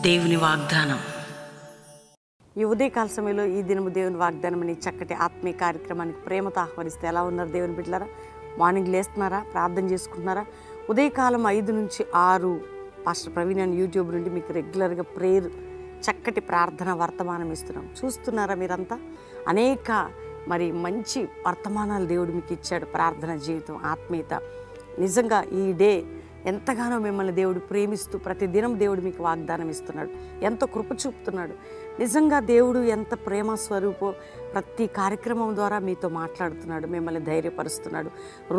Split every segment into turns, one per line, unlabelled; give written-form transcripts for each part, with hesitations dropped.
దేవుని వాగ్దానం.
ఈ ఉదయకాల సమయంలో ఈ దినము దేవుని వాగ్దానం అని చక్కటి ఆత్మీయ కార్యక్రమానికి ప్రేమతో ఆహ్వానిస్తే ఎలా ఉన్నారు దేవుని బిడ్డలారా? మార్నింగ్ లేస్తున్నారా? ప్రార్థన చేసుకుంటున్నారా? ఉదయకాలం 5 నుంచి 6 పాస్టర్ ప్రవీణ్ అని యూట్యూబ్ నుండి మీకు రెగ్యులర్గా ప్రేయర్ చక్కటి ప్రార్థన వర్తమానం ఇస్తున్నాం. చూస్తున్నారా మీరంతా? అనేక మంచి వర్తమానాలు దేవుడు మీకు ఇచ్చాడు. ప్రార్థన జీవితం, ఆత్మీయత. నిజంగా ఈ డే ఎంతగానో మిమ్మల్ని దేవుడు ప్రేమిస్తూ ప్రతిదినం దేవుడు మీకు వాగ్దానం ఇస్తున్నాడు. ఎంతో కృప చూపుతున్నాడు. నిజంగా దేవుడు ఎంత ప్రేమ స్వరూపో ప్రతి కార్యక్రమం ద్వారా మీతో మాట్లాడుతున్నాడు, మిమ్మల్ని ధైర్యపరుస్తున్నాడు,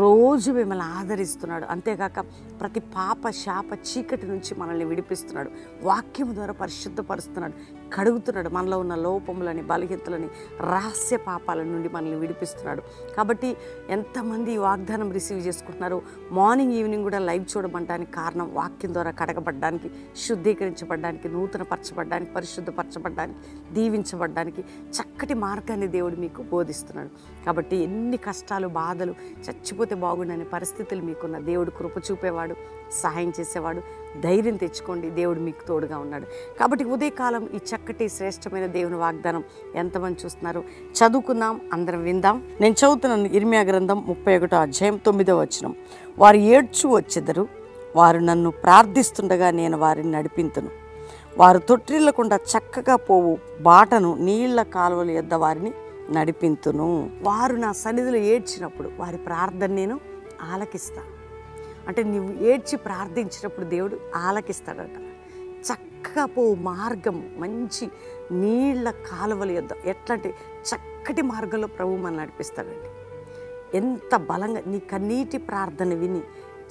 రోజు మిమ్మల్ని ఆదరిస్తున్నాడు. అంతేకాక ప్రతి పాప శాప చీకటి నుంచి మనల్ని విడిపిస్తున్నాడు. వాక్యం ద్వారా పరిశుద్ధపరుస్తున్నాడు, కడుగుతున్నాడు. మనలో ఉన్న లోపములని, బలహీనతలని, రహస్య పాపాల నుండి మనల్ని విడిపిస్తున్నాడు. కాబట్టి ఎంతమంది ఈ వాగ్దానం రిసీవ్ చేసుకుంటున్నారు? మార్నింగ్ ఈవినింగ్ కూడా లైవ్ చూడమంటానికి కారణం వాక్యం ద్వారా కడగబడ్డానికి, శుద్ధీకరించబడ్డానికి, నూతనపరచబడ్డానికి, పరిశుద్ధపరచబడ్డానికి, దీవించబడ్డానికి చక్కటి మార్గాన్ని దేవుడు మీకు బోధిస్తున్నాడు. కాబట్టి ఎన్ని కష్టాలు, బాధలు, చచ్చిపోతే బాగుండని పరిస్థితులు మీకున్న దేవుడు కృప చూపేవాడు, సహాయం చేసేవాడు. ధైర్యం తెచ్చుకోండి, దేవుడు మీకు తోడుగా ఉన్నాడు. కాబట్టి ఉదయకాలం ఈ చక్కటి శ్రేష్టమైన దేవుని వాగ్దానం ఎంతమంది చూస్తున్నారు? చదువుకుందాం, అందరం విందాం. నేను చదువుతున్నాను ఇర్మియా గ్రంథం 31వ అధ్యాయం 9వ వచనం. వారు ఏడ్చు వచ్చెదరు, వారు నన్ను ప్రార్థిస్తుండగా నేను వారిని నడిపింతును. వారు తొట్టిల్లకుండా చక్కగా పోవు బాటను నీళ్ల కాలువల యొద్ద వారిని నడిపింతును. వారు నా సన్నిధిలో ఏడ్చినప్పుడు వారి ప్రార్థన నేను ఆలకిస్తా. అంటే నీవు ఏడ్చి ప్రార్థించినప్పుడు దేవుడు ఆలకిస్తాడట. చక్కగా పోవు మార్గం, మంచి నీళ్ల కాలువల యొద్ద, ఎట్లాంటి చక్కటి మార్గంలో ప్రభు మనల్ని నడిపిస్తాడండి. ఎంత బలంగా నీ కన్నీటి ప్రార్థన విని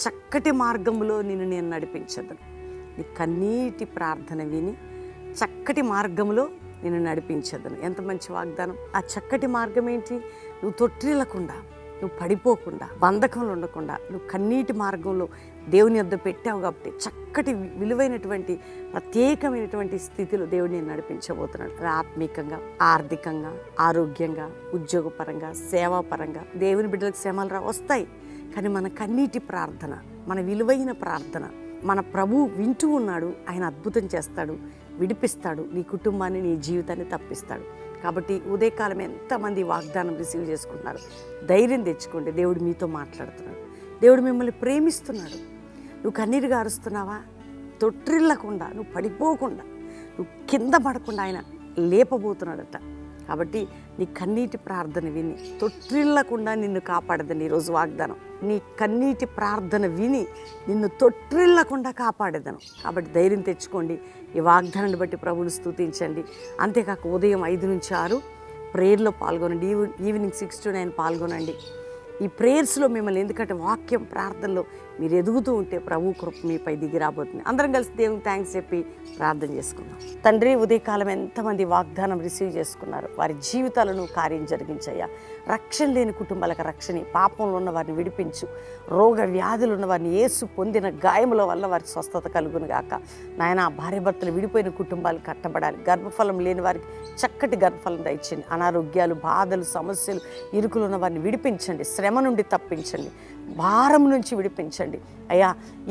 చక్కటి మార్గంలో నేను నడిపించదను. నీ కన్నీటి ప్రార్థన విని చక్కటి మార్గంలో నేను నడిపించదను. ఎంత మంచి వాగ్దానం! ఆ చక్కటి మార్గం ఏంటి? నువ్వు తొట్టిల్లకుండా, నువ్వు పడిపోకుండా, బంధకంలో ఉండకుండా, నువ్వు కన్నీటి మార్గంలో దేవుని వద్ద పెట్టావు. కాబట్టి చక్కటి విలువైనటువంటి ప్రత్యేకమైనటువంటి స్థితిలో దేవుడు నేను నడిపించబోతున్నాడు. ఆత్మీకంగా, ఆర్థికంగా, ఆరోగ్యంగా, ఉద్యోగపరంగా, సేవాపరంగా. దేవుని బిడ్డలకు శ్రమలు వస్తాయి, కానీ మన కన్నీటి ప్రార్థన, మన విలువైన ప్రార్థన మన ప్రభువు వింటూ ఉన్నాడు. ఆయన అద్భుతం చేస్తాడు, విడిపిస్తాడు, నీ కుటుంబాన్ని, నీ జీవితాన్ని తప్పిస్తాడు. కాబట్టి ఉదయకాలం ఎంతమంది వాగ్దానం రిసీవ్ చేసుకుంటున్నారు? ధైర్యం తెచ్చుకోండి, దేవుడు మీతో మాట్లాడుతున్నాడు. దేవుడు మిమ్మల్ని ప్రేమిస్తున్నాడు. నువ్వు కన్నీరు గారుస్తున్నావా? తొట్టిల్లకుండా, నువ్వు పడిపోకుండా, నువ్వు కింద పడకుండా ఆయన లేపబోతున్నాడట. కాబట్టి నీ కన్నీటి ప్రార్థన విని తొట్టిల్లకుండా నిన్ను కాపాడదని ఈరోజు వాగ్దానం. నీ కన్నీటి ప్రార్థన విని నిన్ను తొట్టిల్లకుండా కాపాడేదను. కాబట్టి ధైర్యం తెచ్చుకోండి, ఈ వాగ్దానాన్ని బట్టి ప్రభువుని స్తుతించండి. అంతేకాక ఉదయం 5 నుంచి 6 ప్రేయర్లో పాల్గొనండి, ఈవినింగ్ 6 to 9 పాల్గొనండి. ఈ ప్రేయర్స్లో మిమ్మల్ని, ఎందుకంటే వాక్యం ప్రార్థనలో మీరు ఎదుగుతూ ఉంటే ప్రభు కృప మీపై దిగి రాబోతుంది. అందరం కలిసి దేవునికి థ్యాంక్స్ చెప్పి ప్రార్థన చేసుకుందాం. తండ్రి, ఉదయకాలం ఎంతమంది వాగ్దానం రిసీవ్ చేసుకున్నారు? వారి జీవితాలను కార్యం జరిగించయ్యా. రక్షణ లేని కుటుంబాలకు రక్షణ, పాపంలో ఉన్న వారిని విడిపించు. రోగ వ్యాధులు ఉన్న వారిని యేసు పొందిన గాయముల వల్ల వారికి స్వస్థత కలుగును గాక. నాయన, భార్య భర్తలు విడిపోయిన కుటుంబాలు కట్టబడాలి. గర్భఫలం లేని వారికి చక్కటి గర్భఫలం దయచేయండి. అనారోగ్యాలు, బాధలు, సమస్యలు, ఇరుకులు ఉన్న వారిని విడిపించండి. శ్రమ నుండి తప్పించండి, భారం నుంచి విడిపించండి అయ్యా.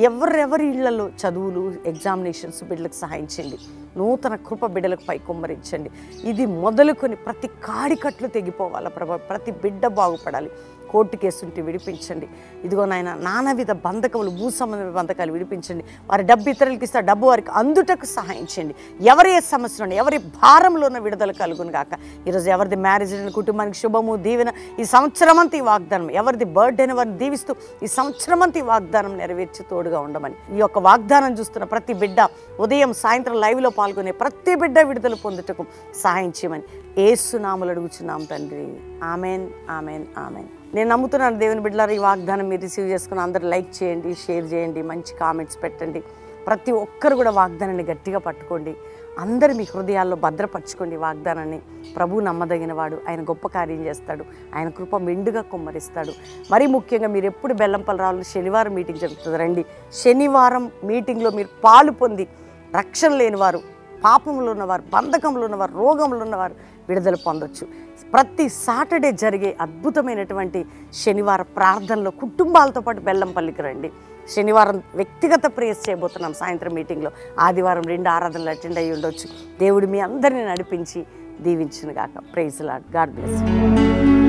ఎవరెవరి ఇళ్లలో చదువులు, ఎగ్జామినేషన్స్ బిడ్డలకు సహాయం చేయండి. నూతన కృప బిడ్డలకు పై కుమ్మరించండి. ఇది మొదలుకొని ప్రతి కాడికట్లు తెగిపోవాలా ప్రభా. ప్రతి బిడ్డ బాగుపడాలి. కోర్టు కేసుంటే విడిపించండి. ఇదిగో నాయన, నానావిధ బంధకములు, భూ సంబంధ బంధకాలు విడిపించండి. వారి డబ్బు ఇతరులకు ఇస్తే డబ్బు వారికి అందుటకు సహాయం చేయండి. ఎవరి ఏ సమస్యలో, ఎవరి భారంలో ఉన్న విడుదల కలుగును గాక. ఈరోజు ఎవరిది మ్యారేజ్ అయిన కుటుంబానికి శుభము, దీవెన ఈ సంవత్సరం అంతా ఈ వాగ్దానం. ఎవరిది బర్త్డే అయిన వారిని దీవిస్తూ ఈ సంవత్సరం అంతా ఈ వాగ్దానం నెరవేర్చి తోడుగా ఉండమని, ఈ యొక్క వాగ్దానం చూస్తున్న ప్రతి బిడ్డ ఉదయం సాయంత్రం లైవ్లో పాల్గొనే ప్రతి బిడ్డ విడుదల పొందుటకు సహాయం చేయమని యేసు నామములో అడుగుచున్నాం తండ్రి. Amen, amen, amen. నేను నమ్ముతున్నాను దేవుని బిడ్డలారా, ఈ వాగ్దానం మీరు రిసీవ్ చేసుకుని అందరూ లైక్ చేయండి, షేర్ చేయండి, మంచి కామెంట్స్ పెట్టండి. ప్రతి ఒక్కరు కూడా వాగ్దానాన్ని గట్టిగా పట్టుకోండి. అందరూ మీ హృదయాల్లో భద్రపరచుకోండి వాగ్దానాన్ని. ప్రభు నమ్మదగిన వాడు, ఆయన గొప్ప కార్యం చేస్తాడు. ఆయన కృప మెండుగా కుమ్మరిస్తాడు. మరీ ముఖ్యంగా మీరు ఎప్పుడు బెల్లంపల్లి రావాలని శనివారం మీటింగ్ జరుగుతుంది, రండి. శనివారం మీటింగ్లో మీరు పాలు పొంది రక్షణ లేనివారు, పాపంలో ఉన్నవారు, బంధకంలో ఉన్నవారు, రోగంలో ఉన్నవారు విడుదల పొందొచ్చు. ప్రతి సాటర్డే జరిగే అద్భుతమైనటువంటి శనివార ప్రార్థనలో కుటుంబాలతో పాటు బెల్లంపల్లికి రండి. శనివారం వ్యక్తిగత ప్రేయర్స్ చేయబోతున్నాం సాయంత్రం మీటింగ్లో. ఆదివారం 2 ఆరాధనలు అటెండ్ అయ్యి ఉండొచ్చు. దేవుడు మీ అందరినీ నడిపించి దీవించును గాక. Praise Lord. God bless you.